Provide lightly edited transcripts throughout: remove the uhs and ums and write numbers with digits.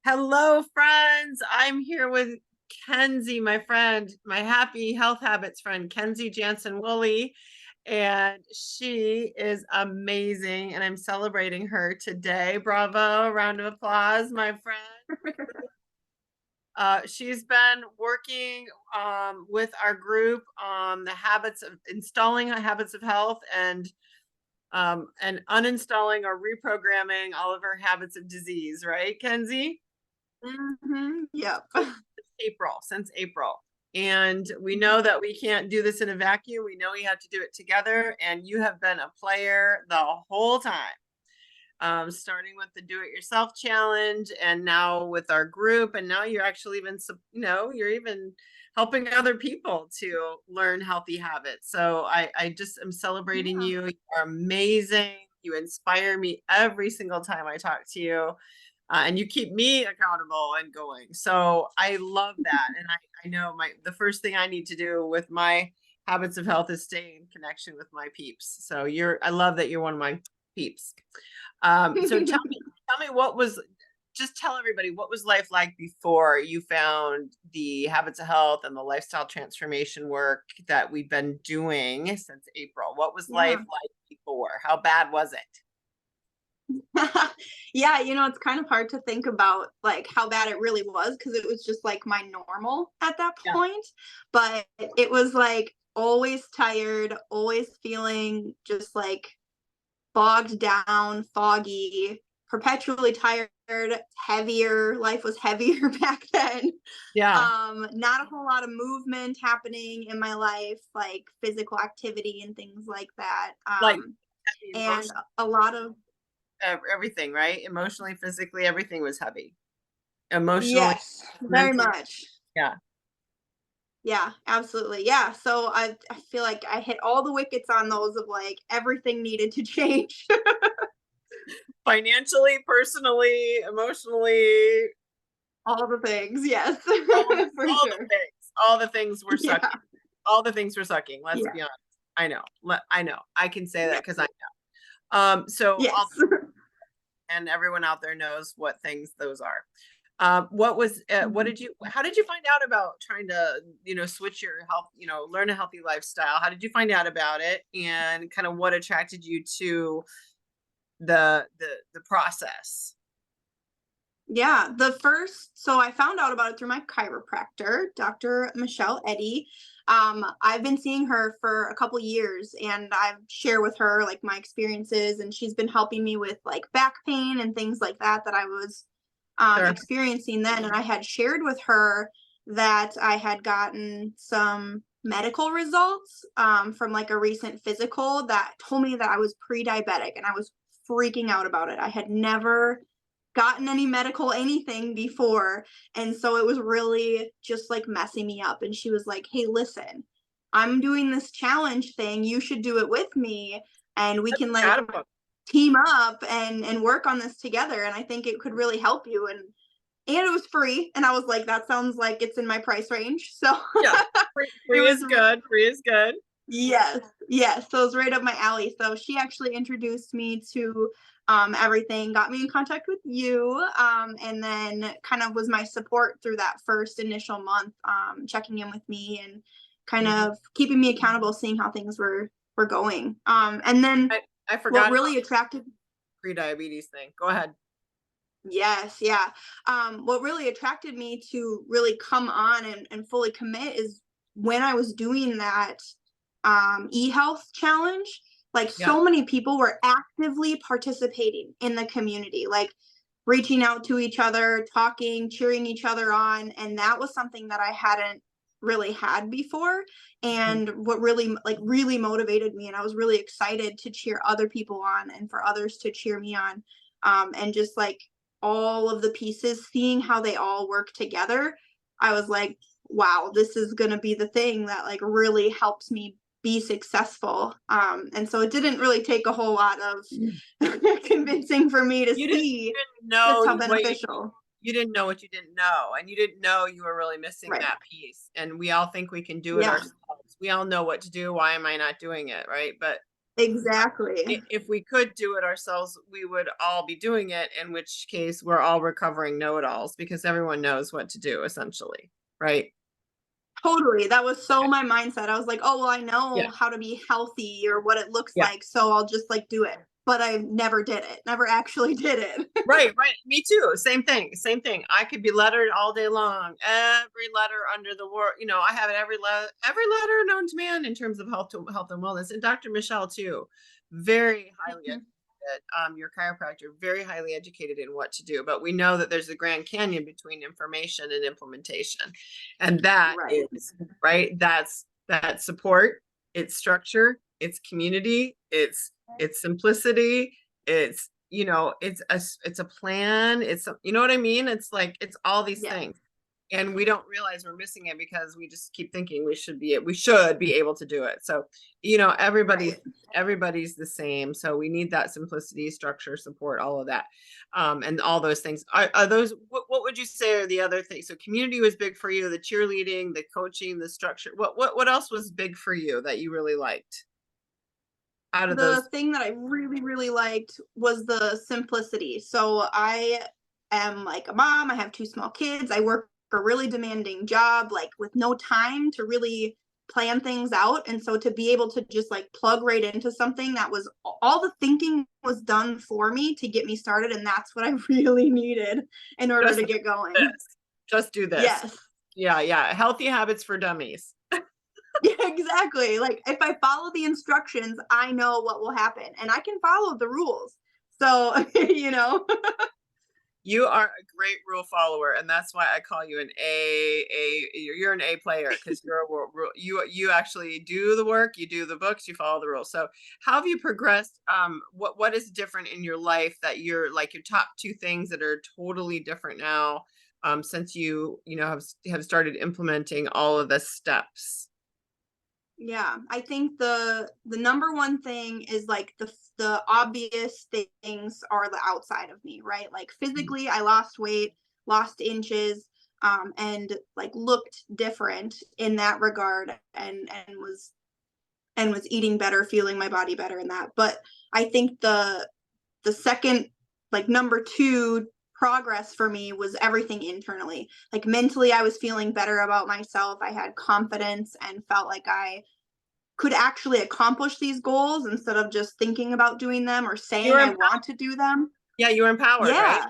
Hello, friends. I'm here with Kenzie, my friend, my happy health habits friend, Kenzie Jansen Woolley. And she is amazing. And I'm celebrating her today. Bravo. Round of applause, my friend. She's been working with our group on the habits of installing habits of health and uninstalling or reprogramming all of her habits of disease, right, Kenzie? Yep. Since April. And we know that we can't do this in a vacuum. We know we have to do it together. And you have been a player the whole time, starting with the do it yourself challenge and now with our group. And now you're actually even, you're even helping other people to learn healthy habits. So I just am celebrating Yeah. you. You are amazing. You inspire me every single time I talk to you. And you keep me accountable and going. So I love that. And I know the first thing I need to do with my habits of health is stay in connection with my peeps. So I love that you're one of my peeps. So tell me just tell everybody what was life like before you found the habits of health and the lifestyle transformation work that we've been doing since April. What was life Yeah. like before? How bad was it? Yeah, it's kind of hard to think about like how bad it really was because it was just like my normal at that Yeah. point. But it was like always tired, always feeling just like bogged down, foggy, perpetually tired, heavier. Life was heavier back then. Yeah. Not a whole lot of movement happening in my life, like physical activity and things like that. Like heavy And emotion, a lot of everything, right? Emotionally, physically, everything was heavy. Emotionally, yes, very mentally. much. Yeah. Yeah, absolutely. Yeah. So I feel like I hit all the wickets on those of like everything needed to change. Financially, personally, emotionally, All the things, yes. For all the sure. things. All the things were Yeah. sucking. All the things were sucking. Let's Yeah. be honest. I know. I know. I can say that Yeah. because I know. So Yes. and everyone out there knows what things those are. How did you find out about trying to, switch your health, learn a healthy lifestyle? How did you find out about it? And kind of what attracted you to the process? Yeah, so I found out about it through my chiropractor, Dr. Michelle Eddy. I've been seeing her for a couple years and I've shared with her like my experiences, and she's been helping me with like back pain and things like that I was Sure. experiencing then. And I had shared with her that I had gotten some medical results from like a recent physical that told me that I was pre-diabetic, and I was freaking out about it. I had never gotten any medical anything before, and so it was really just like messing me up. And she was like, hey, listen, I'm doing this challenge thing, you should do it with me, and we I can like forgot about team up and work on this together, and I think it could really help you. And it was free, and I was like, that sounds like it's in my price range. So Yeah. it Free was is good. Free is good. yes, yes. So it was right up my alley. So she actually introduced me to everything, got me in contact with you, and then kind of was my support through that first initial month, checking in with me and kind Mhm. of keeping me accountable, seeing how things were going. And then I what forgot about really attracted pre-diabetes thing. Go ahead. yes, yeah. What really attracted me to really come on and fully commit is when I was doing that e-health challenge. Like Yeah. so many people were actively participating in the community, like reaching out to each other, talking, cheering each other on. And that was something that I hadn't really had before. Mhm. And what really motivated me. And I was really excited to cheer other people on and for others to cheer me on. And just like all of the pieces, seeing how they all work together, I was like, wow, this is going to be the thing that like really helps me be successful. And so it didn't really take a whole lot of convincing for me to You see didn't just know how what beneficial. you didn't know what you didn't know, and you didn't know you were really missing Right. that piece. And we all think we can do it Yeah. ourselves. We all know what to do. Why am I not doing it? Right. But Exactly. If we could do it ourselves, we would all be doing it, in which case we're all recovering know-it-alls because everyone knows what to do essentially, right? Totally. That was so my mindset. I was like, "Oh, well, I Yeah. know how to be healthy or what it looks Yeah. like, so I'll just like do it." But I never did it. Never actually did it. Right, right. Me too. Same thing. Same thing. I could be lettered all day long. Every letter under the world, I have it every letter known to man in terms of health and wellness. And Dr. Michelle too, very highly Mhm. educated. Your chiropractor, very highly educated in what to do. But we know that there's a Grand Canyon between information and implementation, and that Right. is right. That's support. It's structure. It's community. It's simplicity. It's a plan. You know what I mean? It's like it's all these Yes. things, and we don't realize we're missing it because we just keep thinking we should be able to do it. So everybody Right. everybody's the same, so we need that simplicity, structure, support, all of that, and all those things. Are those what would you say are the other things? So community was big for you, the cheerleading, the coaching, the structure. What else was big for you that you really liked out of The those? thing that I really, really liked was the simplicity. So I am like a mom, I have two small kids, I work a really demanding job, like with no time to really plan things out. And so to be able to just like plug right into something that was all the thinking was done for me to get me started. And that's what I really needed in order Just to do get going. this. Just do this. Yes. Yeah, yeah. Healthy habits for dummies. Yeah, exactly. Like if I follow the instructions, I know what will happen and I can follow the rules. So, You are a great rule follower, and that's why I call you an A. You're an A player because you actually do the work, you do the books, you follow the rules. So, how have you progressed? What is different in your life that you're like your top two things that are totally different now, since you have started implementing all of the steps? yeah, I think the number one thing is like the obvious things are the outside of me, right? Like physically, I lost weight, lost inches, and like looked different in that regard, and was eating better, feeling my body better in that. But I think the second, like number two progress for me was everything internally. Like mentally, I was feeling better about myself. I had confidence and felt like I could actually accomplish these goals instead of just thinking about doing them or You were saying I empowered. want to do them. Yeah, you were empowered, right? Yeah.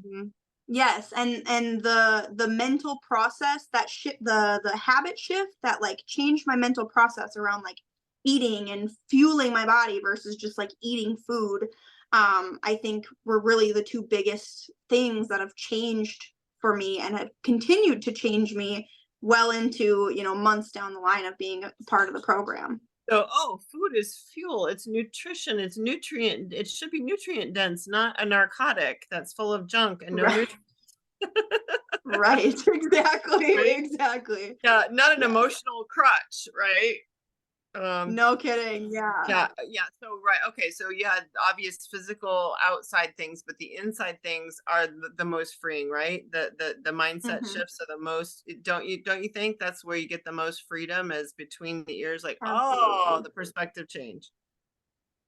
Hmm. Yes, and the mental process that the habit shift that like changed my mental process around like eating and fueling my body versus just like eating food. I think were really the two biggest things that have changed for me and have continued to change me well into months down the line of being a part of the program. So, food is fuel. It's nutrition. It's nutrient. It should be nutrient dense, not a narcotic that's full of junk and no Right. nutrients. Right. Exactly. Right? Exactly. Yeah, not an Yes. emotional crutch, right? Um, No kidding. Yeah. yeah, yeah. So, right. Okay. So you had obvious physical outside things, but the inside things are the most freeing, right? The mindset Hmm. shifts are the most, don't you think that's where you get the most freedom is between the ears? Like, oh, Absolutely. the perspective change.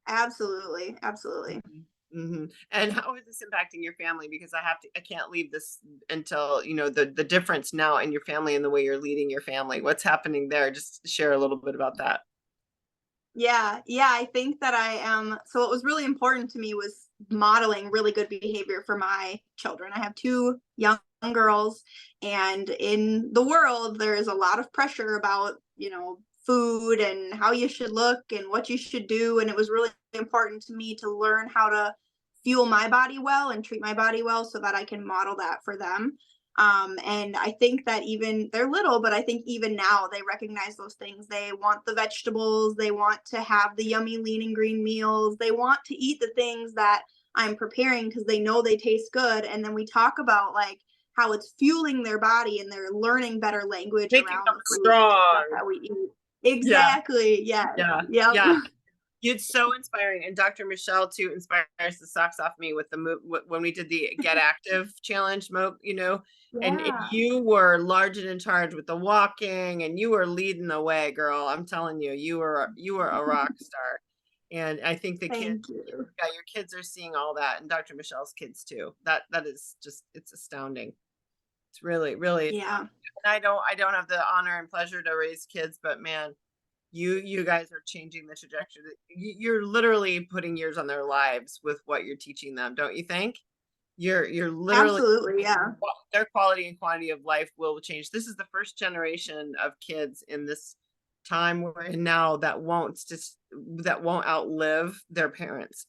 Absolutely. Absolutely. Mhm. Mhm. And how is this impacting your family? Because I can't leave this until, the difference now in your family and the way you're leading your family. What's happening there? Just share a little bit about that. Yeah. Yeah. I think that I am. So, what was really important to me was modeling really good behavior for my children. I have two young girls, and in the world, there is a lot of pressure about, food and how you should look and what you should do. And it was really important to me to learn how to fuel my body well and treat my body well so that I can model that for them. And I think that even they're little, but I think even now they recognize those things. They want the vegetables, they want to have the yummy lean and green meals, they want to eat the things that I'm preparing because they know they taste good. And then we talk about like how it's fueling their body and they're learning better language Making around them the foods and stuff strong. that we eat. Yeah. Exactly. Yes. Yeah. Yep. Yeah. It's so inspiring, and Dr. Michelle too inspires the socks off me with the move when we did the Get Active challenge, and Yeah. you were large and in charge with the walking, and you were leading the way, girl. I'm telling you, you were a rock star, And I think the kids, Thank you. yeah, your kids are seeing all that, and Dr. Michelle's kids too. That is just, it's astounding. It's really, really Yeah. astounding. And I don't have the honor and pleasure to raise kids, but man, you guys are changing the trajectory. You're literally putting years on their lives with what you're teaching them, don't you think? You're literally, Absolutely. Yeah. their quality and quantity of life will change. This is the first generation of kids in this time we're in now that won't outlive their parents.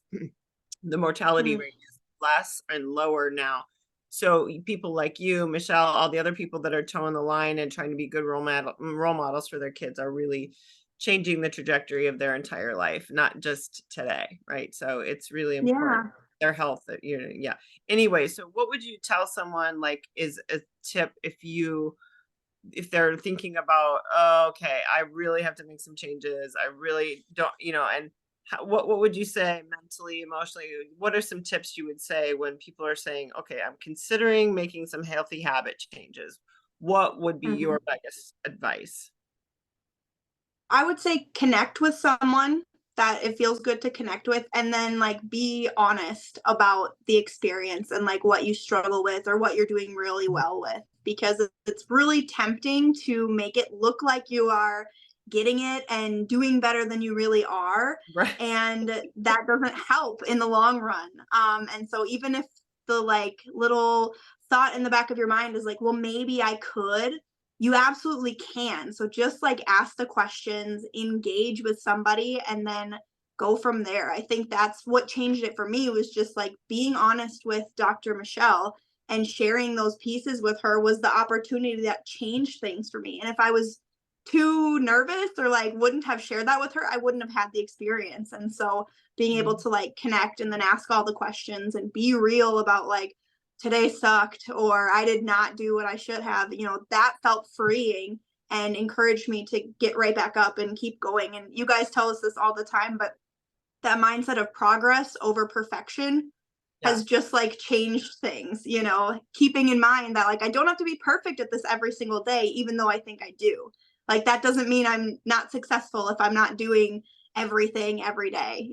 The mortality Mm. rate is less and lower now. So people like you, Michelle, all the other people that are towing the line and trying to be good role models for their kids are really changing the trajectory of their entire life, not just today, right? So it's really important. Yeah. Their health, yeah. Anyway, so what would you tell someone, like, is a tip if they're thinking about, oh, okay, I really have to make some changes. I really don't, and what would you say mentally, emotionally? What are some tips you would say when people are saying, okay, I'm considering making some healthy habit changes? What would be Mhm. your biggest advice? I would say connect with someone that it feels good to connect with, and then like be honest about the experience and like what you struggle with or what you're doing really well with, because it's really tempting to make it look like you are getting it and doing better than you really are, Right. and that doesn't help in the long run. And so even if the like little thought in the back of your mind is like, well, maybe I could, you absolutely can. So just like ask the questions, engage with somebody, and then go from there. I think that's what changed it for me, was just like being honest with Dr. Michelle and sharing those pieces with her was the opportunity that changed things for me. And if I was too nervous or like wouldn't have shared that with her, I wouldn't have had the experience. And so being able Mhm. to like connect and then ask all the questions and be real about like, today sucked or I did not do what I should have, that felt freeing and encouraged me to get right back up and keep going. And you guys tell us this all the time, but that mindset of progress over perfection has Yes. just like changed things, keeping in mind that like I don't have to be perfect at this every single day, even though I think I do. Like that doesn't mean I'm not successful if I'm not doing everything every day.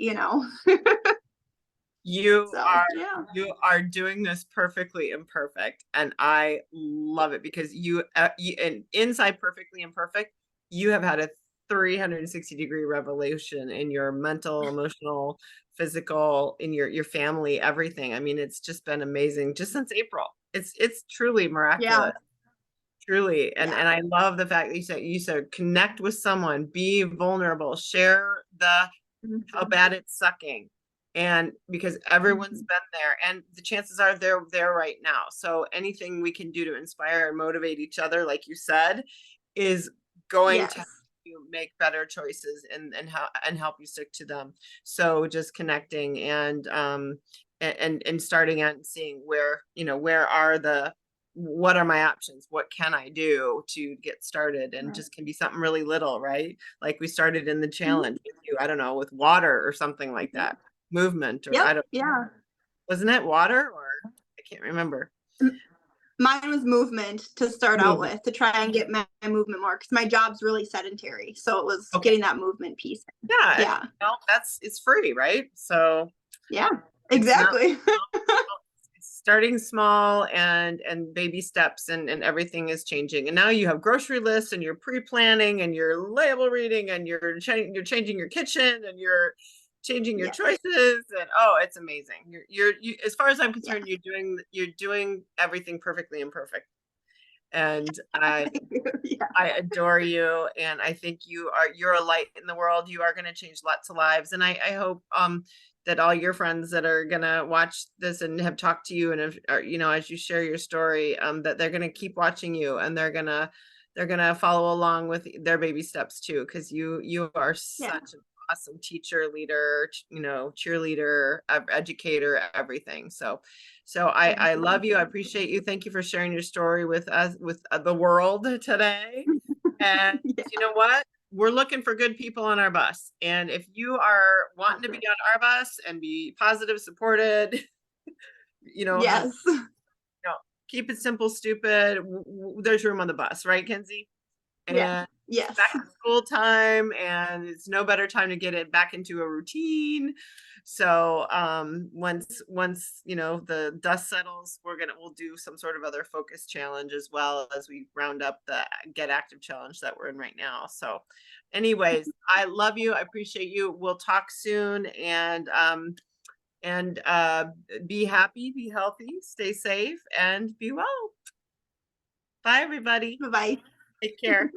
You So are yeah. you are doing this perfectly imperfect, and I love it because you and inside perfectly imperfect, you have had a 360-degree revolution in your mental, emotional, physical, in your family, everything. I mean, it's just been amazing just since April. It's truly Yeah. miraculous. Truly. And Yeah. I love the fact that you said connect with someone, be vulnerable, share how Mhm. bad it's sucking. And because everyone's Mhm. been there, and the chances are they're there right now. So anything we can do to inspire and motivate each other, like you said, is going to help Yes. you make better choices and help you stick to them. So just connecting and starting out and seeing where are what are my options? What can I do to get started? And Right. just can be something really little, right? Like we started in the Mhm. challenge with you, I don't know, with water or something like Yep. that. Movement, or I Yep. don't, Yeah. wasn't it water, or I can't remember. M- Mine was movement to start out Movement. with, to try and get my movement more because my job's really sedentary. So it was Okay. getting that movement piece. Yeah. Yeah. It's free, right? So Yeah. it's not, Exactly. it's starting small and baby steps, and everything is changing. And now you have grocery lists, and you're pre-planning, and you're label reading, and you're changing your kitchen, and you're changing your Yes. choices, and oh, it's amazing. As far as I'm Yeah. concerned, you're doing everything perfectly imperfect. And I Thank you. Yeah. I adore you, and I think you're a light in the world. You are going to change lots of lives, and I hope that all your friends that are going to watch this and have talked to you, and as you share your story, that they're going to keep watching you, and they're going to follow along with their baby steps too, because you are Yeah. such an awesome teacher, leader, cheerleader, educator, everything. So I Thank love you. you. I appreciate you. Thank you for sharing your story with us, with the world today. And Yeah. you know what? We're looking for good people on our bus. And if you are wanting to be Awesome. on our bus and be positive, supported, have, Yes. keep it simple, stupid, there's room on the bus, right, Kenzie? Yeah. and Yes. back to school time, and it's no better time to get it back into a routine. So once the dust settles, we'll do some sort of other focus challenge as well as we round up the Get Active challenge that we're in right now. So anyways, I love you. I appreciate you. We'll talk soon, and be happy, be healthy, stay safe, and be well. Bye everybody. Bye bye. Take care.